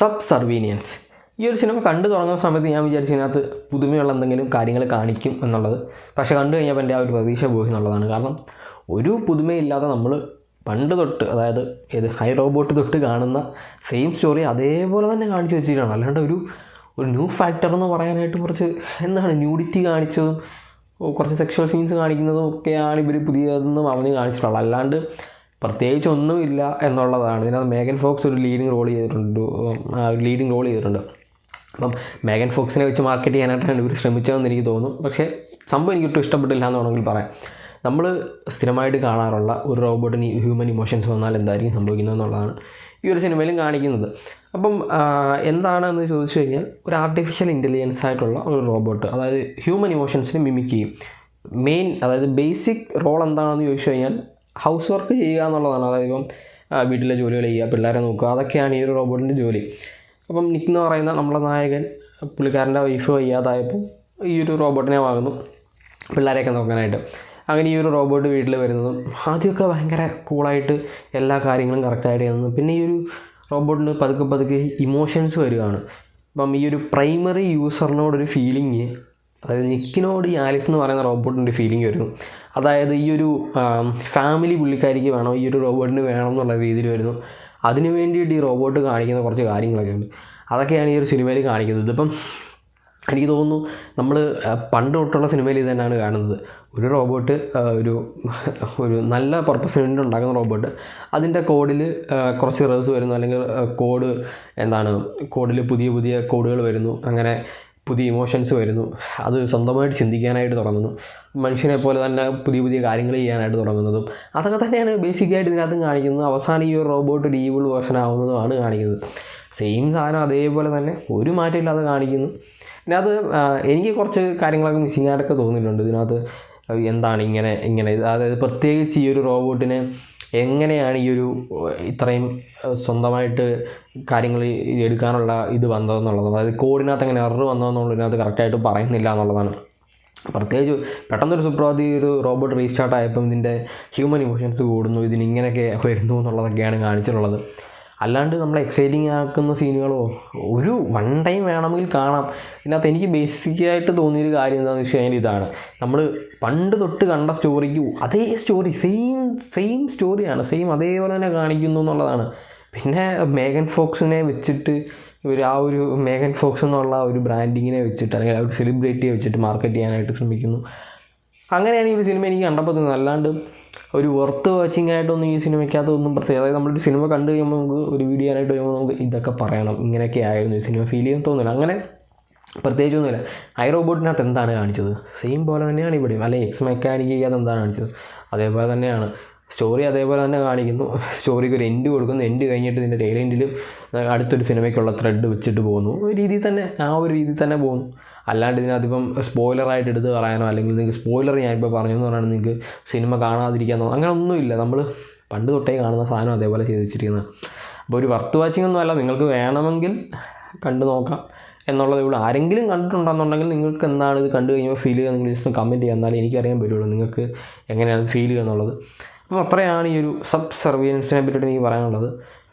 സബ്സർവീനിയൻസ്. ഈ ഒരു സിനിമ കണ്ടു തുടങ്ങുന്ന സമയത്ത് ഞാൻ വിചാരിച്ചു ഇതിനകത്ത് പുതുമയുള്ള എന്തെങ്കിലും കാര്യങ്ങൾ കാണിക്കും എന്നുള്ളത്. പക്ഷേ കണ്ടു കഴിഞ്ഞപ്പോൾ എൻ്റെ ആ ഒരു പ്രതീക്ഷ പോയി എന്നുള്ളതാണ്. കാരണം ഒരു പുതുമയില്ലാതെ നമ്മൾ പണ്ട് തൊട്ട്, അതായത് ഐ റോബോട്ട് തൊട്ട് കാണുന്ന സെയിം സ്റ്റോറി അതേപോലെ തന്നെ കാണിച്ചു വെച്ചിട്ടാണ്. അല്ലാണ്ട് ഒരു ന്യൂ ഫാക്ടർ എന്ന് പറയാനായിട്ട് കുറച്ച് ന്യൂഡിറ്റി കാണിച്ചതും കുറച്ച് സെക്ഷൽ സീൻസ് കാണിക്കുന്നതും ഒക്കെയാണ് ഇവർ പുതിയതെന്ന് പറഞ്ഞ് കാണിച്ചിട്ടുള്ളത്. അല്ലാണ്ട് പ്രത്യേകിച്ച് ഒന്നുമില്ല എന്നുള്ളതാണ്. ഇതിനകത്ത് മേഗൻ ഫോക്സ് ഒരു ലീഡിങ് റോൾ ചെയ്തിട്ടുണ്ട്. അപ്പം മേഗൻ ഫോക്സിനെ വെച്ച് മാർക്കറ്റ് ചെയ്യാനായിട്ടാണ് ഇവർ ശ്രമിച്ചതെന്ന് എനിക്ക് തോന്നും. പക്ഷേ സംഭവം എനിക്കൊട്ടും ഇഷ്ടപ്പെട്ടില്ല എന്ന് വേണമെങ്കിൽ പറയാം. നമ്മൾ സ്ഥിരമായിട്ട് കാണാറുള്ള ഒരു റോബോട്ടിന് ഹ്യൂമൻ ഇമോഷൻസ് വന്നാൽ എന്തായിരിക്കും സംഭവിക്കുന്നത് എന്നുള്ളതാണ് ഈ ഒരു സിനിമയിലും കാണിക്കുന്നത്. അപ്പം എന്താണെന്ന് ചോദിച്ചു കഴിഞ്ഞാൽ ഒരു ആർട്ടിഫിഷ്യൽ ഇൻ്റലിജൻസ് ആയിട്ടുള്ള ഒരു റോബോട്ട്, അതായത് ഹ്യൂമൻ ഇമോഷൻസിനെ മിമിക് ചെയ്യും. അതായത് ബേസിക് റോൾ എന്താണെന്ന് ചോദിച്ചു കഴിഞ്ഞാൽ ഹൗസ് വർക്ക് ചെയ്യുക എന്നുള്ളതാണ്. അതായത് ഇപ്പം വീട്ടിലെ ജോലികൾ ചെയ്യുക, പിള്ളേരെ നോക്കുക, അതൊക്കെയാണ് ഈ ഒരു റോബോട്ടിൻ്റെ ജോലി. അപ്പം നിക്ക് എന്ന് പറയുന്ന നമ്മളെ നായകൻ, പുള്ളിക്കാരൻ്റെ വൈഫ് വയ്യാതായപ്പോൾ ഈ ഒരു റോബോട്ടിനെ വാങ്ങുന്നു പിള്ളേരെയൊക്കെ നോക്കാനായിട്ട്. അങ്ങനെ ഈ ഒരു റോബോട്ട് വീട്ടിൽ വരുന്നതും ആദ്യമൊക്കെ ഭയങ്കര കൂളായിട്ട് എല്ലാ കാര്യങ്ങളും കറക്റ്റായിട്ട് ചെയ്യുന്നു. പിന്നെ ഈ ഒരു റോബോട്ടിന് പതുക്കെ ഇമോഷൻസ് വരികയാണ്. അപ്പം ഈ ഒരു പ്രൈമറി യൂസറിനോടൊരു ഫീലിംഗ്, അതായത് നിക്കിനോട് ഈ ആലിസ് എന്ന് പറയുന്ന റോബോട്ടിൻ്റെ ഫീലിംഗ് വരുന്നു. അതായത് ഈ ഒരു ഫാമിലി പുള്ളിക്കാരിക്ക് വേണം, ഈ ഒരു റോബോട്ടിന് വേണം എന്നുള്ള രീതിയിൽ വരുന്നു. അതിന് വേണ്ടിയിട്ട് ഈ റോബോട്ട് കാണിക്കുന്ന കുറച്ച് കാര്യങ്ങളൊക്കെ ഉണ്ട്. അതൊക്കെയാണ് ഈ ഒരു സിനിമയിൽ കാണിക്കുന്നത്. ഇതിപ്പം എനിക്ക് തോന്നുന്നു നമ്മൾ പണ്ട് തൊട്ടുള്ള സിനിമയിൽ ഇത് തന്നെയാണ് കാണുന്നത്. ഒരു റോബോട്ട് ഒരു നല്ല പർപ്പസിന് വേണ്ടി ഉണ്ടാക്കുന്ന റോബോട്ട്, അതിൻ്റെ കോഡിൽ കുറച്ച് എറേഴ്സ് വരുന്നു, അല്ലെങ്കിൽ കോഡിൽ പുതിയ കോഡുകൾ വരുന്നു, അങ്ങനെ പുതിയ ഇമോഷൻസ് വരുന്നു. അത് സ്വന്തമായിട്ട് ചിന്തിക്കാനായിട്ട് തുടങ്ങുന്നു, മനുഷ്യനെ പോലെ തന്നെ പുതിയ കാര്യങ്ങൾ ചെയ്യാനായിട്ട് തുടങ്ങുന്നതും അതൊക്കെ തന്നെയാണ് ബേസിക്കായിട്ട് ഇതിനകത്ത് കാണിക്കുന്നത്. അവസാനം ഈ ഒരു റോബോട്ട് ഒരു ഈവിൾ വേർഷൻ ആവുന്നതുമാണ് കാണിക്കുന്നത്. സെയിം സാധനം അതേപോലെ തന്നെ ഒരു മാറ്റമില്ലാതെ കാണിക്കുന്നു. ഇതിനകത്ത് എനിക്ക് കുറച്ച് കാര്യങ്ങളൊക്കെ മിസ്സിംഗ് ആയിട്ടൊക്കെ തോന്നിയിട്ടുണ്ട്. ഇതിനകത്ത് എന്താണ് ഇങ്ങനെ അതായത് പ്രത്യേകിച്ച് ഈ ഒരു റോബോട്ടിനെ എങ്ങനെയാണ് ഈ ഒരു ഇത്രയും സ്വന്തമായിട്ട് കാര്യങ്ങൾ എടുക്കാനുള്ള ഇത് വന്നതെന്നുള്ളത്, അതായത് കോഡിനകത്ത് എങ്ങനെ എറർ വന്നതെന്നുള്ളതിനകത്ത് കറക്റ്റായിട്ട് പറയുന്നില്ല എന്നുള്ളതാണ്. പ്രത്യേകിച്ച് പെട്ടെന്നൊരു സുപ്രഭാതം ഈ ഒരു റോബോട്ട് റീസ്റ്റാർട്ട് ആയപ്പം ഇതിൻ്റെ ഹ്യൂമൻ ഇമോഷൻസ് കൂടുന്നു, ഇതിനിങ്ങനെയൊക്കെ വരുന്നു എന്നുള്ളതൊക്കെയാണ് കാണിച്ചിട്ടുള്ളത്. അല്ലാണ്ട് നമ്മളെ എക്സൈറ്റിംഗ് ആക്കുന്ന സീനുകളോ ഒരു വൺ ടൈം വേണമെങ്കിൽ കാണാം. ഇതിനകത്ത് എനിക്ക് ബേസിക്കായിട്ട് തോന്നിയൊരു കാര്യം എന്താണെന്ന് വെച്ച് കഴിഞ്ഞാൽ ഇതാണ്, നമ്മൾ പണ്ട് തൊട്ട് കണ്ട സ്റ്റോറിക്ക് അതേ സ്റ്റോറി സെയിം സ്റ്റോറിയാണ്, അതേപോലെ തന്നെ കാണിക്കുന്നു എന്നുള്ളതാണ്. പിന്നെ മേഗൻ ഫോക്സിനെ വെച്ചിട്ട് ആ ഒരു മേഗൻ ഫോക്സ് എന്നുള്ള ഒരു ബ്രാൻഡിങ്ങിനെ വെച്ചിട്ട്, അല്ലെങ്കിൽ ആ ഒരു സെലിബ്രിറ്റിയെ വെച്ചിട്ട് മാർക്കറ്റ് ചെയ്യാനായിട്ട് ശ്രമിക്കുന്നു. അങ്ങനെയാണ് ഈ ഒരു സിനിമ എനിക്ക് കണ്ടപ്പോൾ തോന്നുന്നത്. അല്ലാണ്ട് ഒരു വർത്ത് വാച്ചിങ് ആയിട്ടൊന്നും ഈ സിനിമയ്ക്കകത്തൊന്നും പ്രത്യേകം, അതായത് നമ്മളൊരു സിനിമ കണ്ടു കഴിയുമ്പോൾ നമുക്ക് ഒരു വീഡിയോ ആയിട്ട് വരുമ്പോൾ നമുക്ക് ഇതൊക്കെ പറയണം, ഇങ്ങനെയൊക്കെ ആയിരുന്നു ഈ സിനിമ ഫീൽ ചെയ്യാൻ തോന്നില്ല. അങ്ങനെ പ്രത്യേകിച്ചൊന്നുമില്ല. ഐ റോബോട്ടിനകത്ത് എന്താണ് കാണിച്ചത് സെയിം പോലെ തന്നെയാണ് ഇവിടെയും. അല്ലെങ്കിൽ എക്സ് മെക്കാനിക്കകത്ത് എന്താണ് കാണിച്ചത് അതേപോലെ തന്നെയാണ്. സ്റ്റോറി അതേപോലെ തന്നെ കാണിക്കുന്നു. സ്റ്റോറിക്ക് ഒരു എൻഡ് കൊടുക്കുന്നു. എൻഡ് കഴിഞ്ഞിട്ട് ഇതിൻ്റെ ടെയിൽ എൻഡിൽ അടുത്തൊരു സിനിമയ്ക്കുള്ള ത്രെഡ് വെച്ചിട്ട് പോകുന്നു. ഒരു രീതിയിൽ തന്നെ പോകുന്നു. അല്ലാണ്ട് ഇതിനകത്തിപ്പം സ്പോയിലറായിട്ട് എടുത്ത് പറയാനോ, അല്ലെങ്കിൽ നിങ്ങൾക്ക് സ്പോയിലർ ഞാനിപ്പോൾ പറഞ്ഞു എന്ന് പറയുന്നത് നിങ്ങൾക്ക് സിനിമ കാണാതിരിക്കാനോ അങ്ങനെ ഒന്നുമില്ല. നമ്മൾ പണ്ട് തൊട്ടേ കാണുന്ന സാധനം അതേപോലെ ചെയ്ത് വെച്ചിരിക്കുന്നത്. അപ്പോൾ ഒരു വർത്ത് വാച്ചിങ് ഒന്നുമല്ല, നിങ്ങൾക്ക് വേണമെങ്കിൽ കണ്ടു നോക്കാം എന്നുള്ളതേ ഉള്ളൂ. ആരെങ്കിലും കണ്ടിട്ടുണ്ടെന്നുണ്ടെങ്കിൽ നിങ്ങൾക്ക് എന്താണ് ഇത് കണ്ടു കഴിയുമ്പോൾ ഫീൽ ചെയ്യുക, നിങ്ങൾ ജസ്റ്റ് കമൻറ്റ് ചെയ്യുക, എന്നാലും എനിക്കറിയാൻ പറ്റുള്ളൂ നിങ്ങൾക്ക് എങ്ങനെയാണ് ഫീൽ ചെയ്യുക എന്നുള്ളത്. അപ്പോൾ അത്രയാണ് ഈ ഒരു സബ്സർവിയൻസിനെ പറ്റിയിട്ട് എനിക്ക് പറയാനുള്ളത്.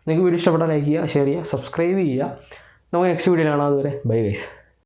നിങ്ങൾക്ക് വീഡിയോ ഇഷ്ടപ്പെട്ടാൽ ലൈക്ക് ചെയ്യുക, ഷെയർ ചെയ്യുക, സബ്സ്ക്രൈബ് ചെയ്യുക. നമുക്ക് നെക്സ്റ്റ് വീഡിയോയിലാണ്. അതുവരെ ബൈ ഗൈസ്.